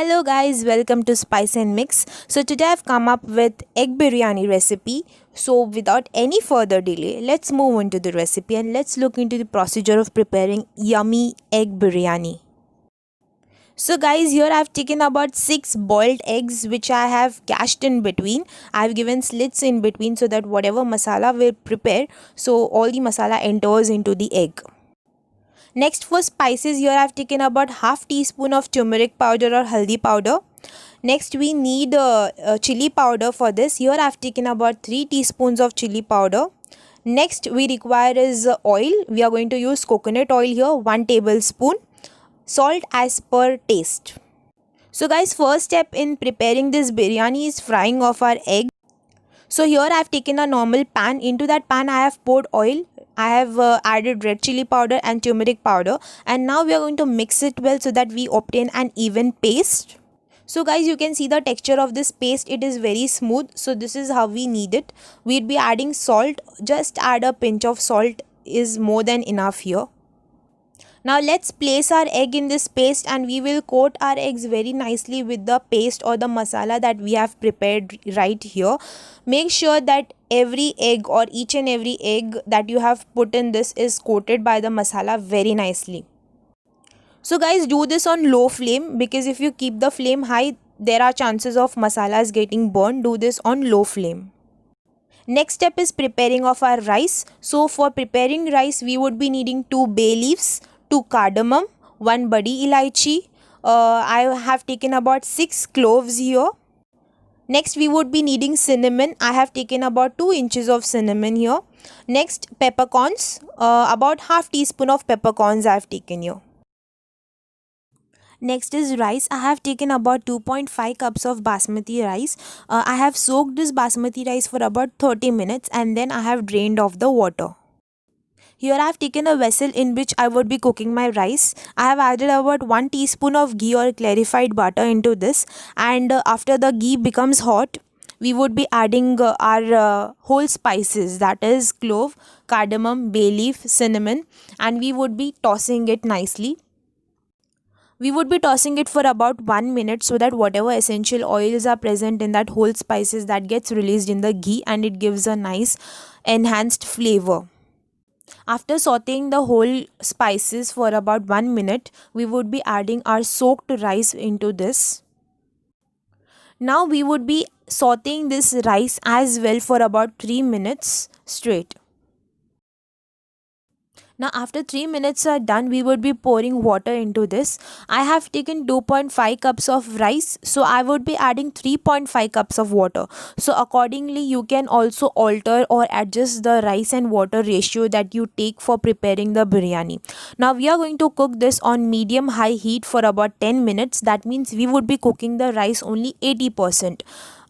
Hello guys, welcome to Spice and Mix. So today I've come up with egg biryani recipe. So without any further delay, let's move on to the recipe and let's look into the procedure of preparing yummy egg biryani. So guys, here I've taken about 6 boiled eggs which I have cashed in between. I've given slits in between so that whatever masala we prepare, so all the masala enters into the egg. Next, for spices, here I have taken about half teaspoon of turmeric powder or haldi powder. Next, we need chili powder for this. Here I have taken about 3 teaspoons of chili powder. Next, we require is oil. We are going to use coconut oil here, 1 tablespoon. Salt as per taste. So guys, first step in preparing this biryani is frying of our egg. So here I have taken a normal pan. Into that pan I have poured oil. I have added red chili powder and turmeric powder, and now we are going to mix it well so that we obtain an even paste. So guys, you can see the texture of this paste. It is very smooth. So this is how we need it. We'll be adding salt. Just add a pinch of salt is more than enough here. Now let's place our egg in this paste and we will coat our eggs very nicely with the paste or the masala that we have prepared right here. Make sure that every egg or each and every egg that you have put in this is coated by the masala very nicely. So guys, do this on low flame, because if you keep the flame high, there are chances of masalas getting burned. Do this on low flame. Next step is preparing of our rice. So for preparing rice, we would be needing 2 bay leaves, 2 cardamom, 1 badi ilaichi. I have taken about 6 cloves here. Next, we would be needing cinnamon. I have taken about 2 inches of cinnamon here. Next, peppercorns. About half teaspoon of peppercorns I have taken here. Next is rice. I have taken about 2.5 cups of basmati rice. I have soaked this basmati rice for about 30 minutes and then I have drained off the water. Here I have taken a vessel in which I would be cooking my rice. I have added about 1 teaspoon of ghee or clarified butter into this, and after the ghee becomes hot, we would be adding our whole spices, that is clove, cardamom, bay leaf, cinnamon, and we would be tossing it nicely. We would be tossing it for about 1 minute so that whatever essential oils are present in that whole spices, that gets released in the ghee and it gives a nice enhanced flavor. After sauteing the whole spices for about 1 minute, we would be adding our soaked rice into this. Now we would be sauteing this rice as well for about 3 minutes straight. Now after 3 minutes are done, we would be pouring water into this. I have taken 2.5 cups of rice, so I would be adding 3.5 cups of water. So accordingly, you can also alter or adjust the rice and water ratio that you take for preparing the biryani. Now we are going to cook this on medium high heat for about 10 minutes. That means we would be cooking the rice only 80%.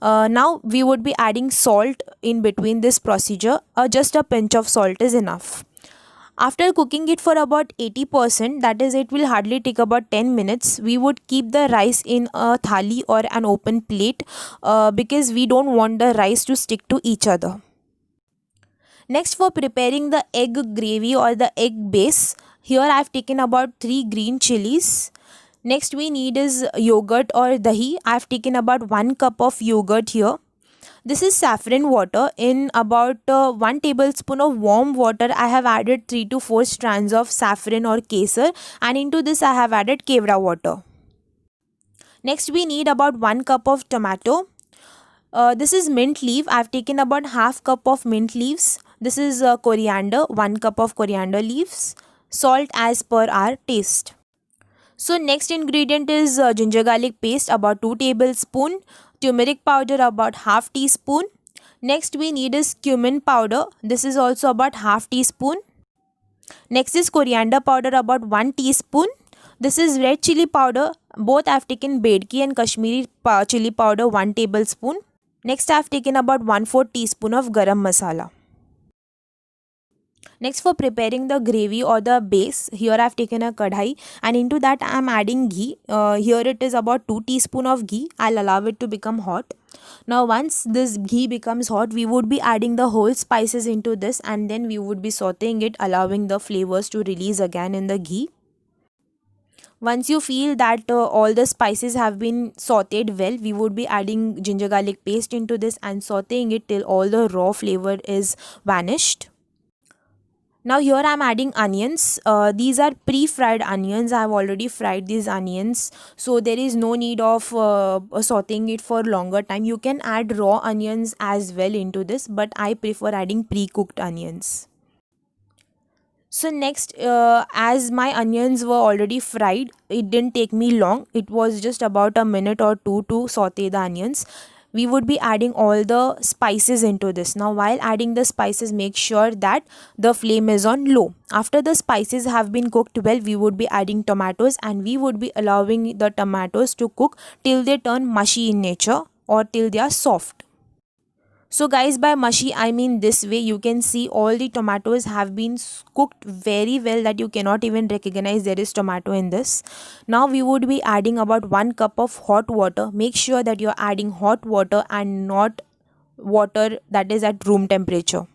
Now we would be adding salt in between this procedure. Just a pinch of salt is enough. After cooking it for about 80%, that is, it will hardly take about 10 minutes, we would keep the rice in a thali or an open plate because we don't want the rice to stick to each other. Next, for preparing the egg gravy or the egg base, here I have taken about 3 green chilies. Next, we need is yogurt or dahi. I have taken about 1 cup of yogurt here. This is saffron water. In about 1 tablespoon of warm water, I have added 3 to 4 strands of saffron or kesar, and into this I have added kevra water. Next, we need about 1 cup of tomato. This is mint leaf. I have taken about half cup of mint leaves. This is coriander, 1 cup of coriander leaves. Salt as per our taste. So next ingredient is ginger garlic paste, about 2 tablespoons. Turmeric powder, about half teaspoon. Next we need is cumin powder. This is also about half teaspoon. Next is coriander powder, about 1 teaspoon. This is red chili powder. Both I have taken Bedki and Kashmiri chili powder, 1 tablespoon. Next I have taken about 1/4 teaspoon of garam masala. Next, for preparing the gravy or the base, here I have taken a kadhai and into that I am adding ghee. Here it is about 2 teaspoon of ghee. I'll allow it to become hot. Now once this ghee becomes hot, we would be adding the whole spices into this and then we would be sauteing it, allowing the flavors to release again in the ghee. Once you feel that all the spices have been sauteed well, we would be adding ginger garlic paste into this and sauteing it till all the raw flavor is vanished. Now here I'm adding onions. These are pre-fried onions. I have already fried these onions, so there is no need of sauteing it for longer time. You can add raw onions as well into this, but I prefer adding pre-cooked onions. So next, as my onions were already fried, it didn't take me long. It was just about a minute or two to saute the onions. We would be adding all the spices into this. Now while adding the spices, make sure that the flame is on low. After the spices have been cooked well, we would be adding tomatoes, and we would be allowing the tomatoes to cook till they turn mushy in nature or till they are soft. So guys, by mushy I mean this way. You can see all the tomatoes have been cooked very well that you cannot even recognize there is tomato in this. Now we would be adding about 1 cup of hot water. Make sure that you are adding hot water and not water that is at room temperature.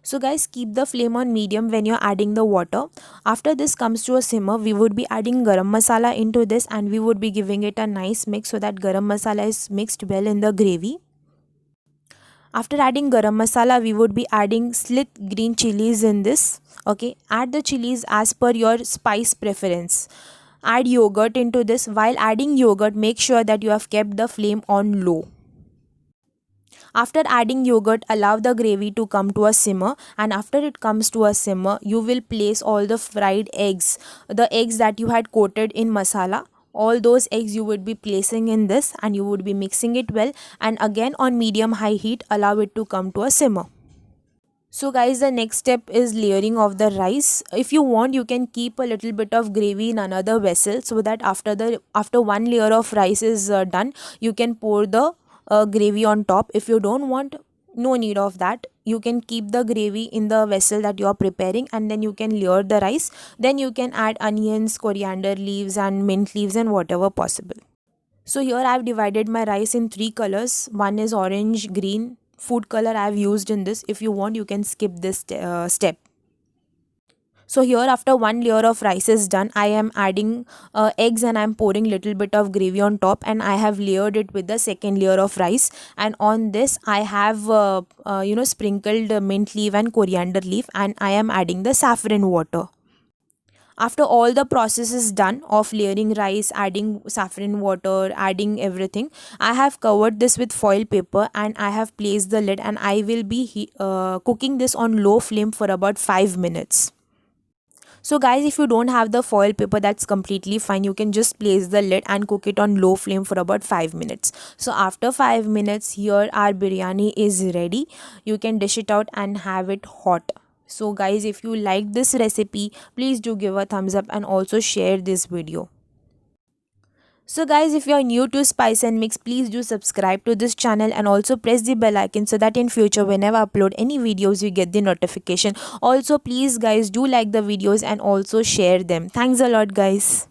So guys, keep the flame on medium when you're adding the water. After this comes to a simmer, we would be adding garam masala into this, and we would be giving it a nice mix so that garam masala is mixed well in the gravy. After adding garam masala, we would be adding slit green chilies in this. Okay, add the chilies as per your spice preference. Add yogurt into this. While adding yogurt, make sure that you have kept the flame on low. After adding yogurt, allow the gravy to come to a simmer, and after it comes to a simmer, you will place all the fried eggs, the eggs that you had coated in masala. All those eggs you would be placing in this, and you would be mixing it well, and again on medium high heat allow it to come to a simmer. So guys, the next step is layering of the rice. If you want, you can keep a little bit of gravy in another vessel, so that after one layer of rice is done, you can pour the gravy on top. If you don't want, no need of that. You can keep the gravy in the vessel that you are preparing, and then you can layer the rice. Then you can add onions, coriander leaves and mint leaves and whatever possible. So here I have divided my rice in 3 colors. One is orange, green. Food color I have used in this. If you want, you can skip this step. So here, after one layer of rice is done, I am adding eggs, and I am pouring little bit of gravy on top, and I have layered it with the second layer of rice, and on this I have sprinkled mint leaf and coriander leaf, and I am adding the saffron water. After all the process is done of layering rice, adding saffron water, adding everything, I have covered this with foil paper, and I have placed the lid, and I will be cooking this on low flame for about 5 minutes. So guys, if you don't have the foil paper, that's completely fine. You can just place the lid and cook it on low flame for about 5 minutes. So after 5 minutes, here our biryani is ready. You can dish it out and have it hot. So guys, if you like this recipe, please do give a thumbs up and also share this video. So guys, if you are new to Spice and Mix, please do subscribe to this channel and also press the bell icon so that in future whenever I upload any videos you get the notification. Also please guys do like the videos and also share them. Thanks a lot guys.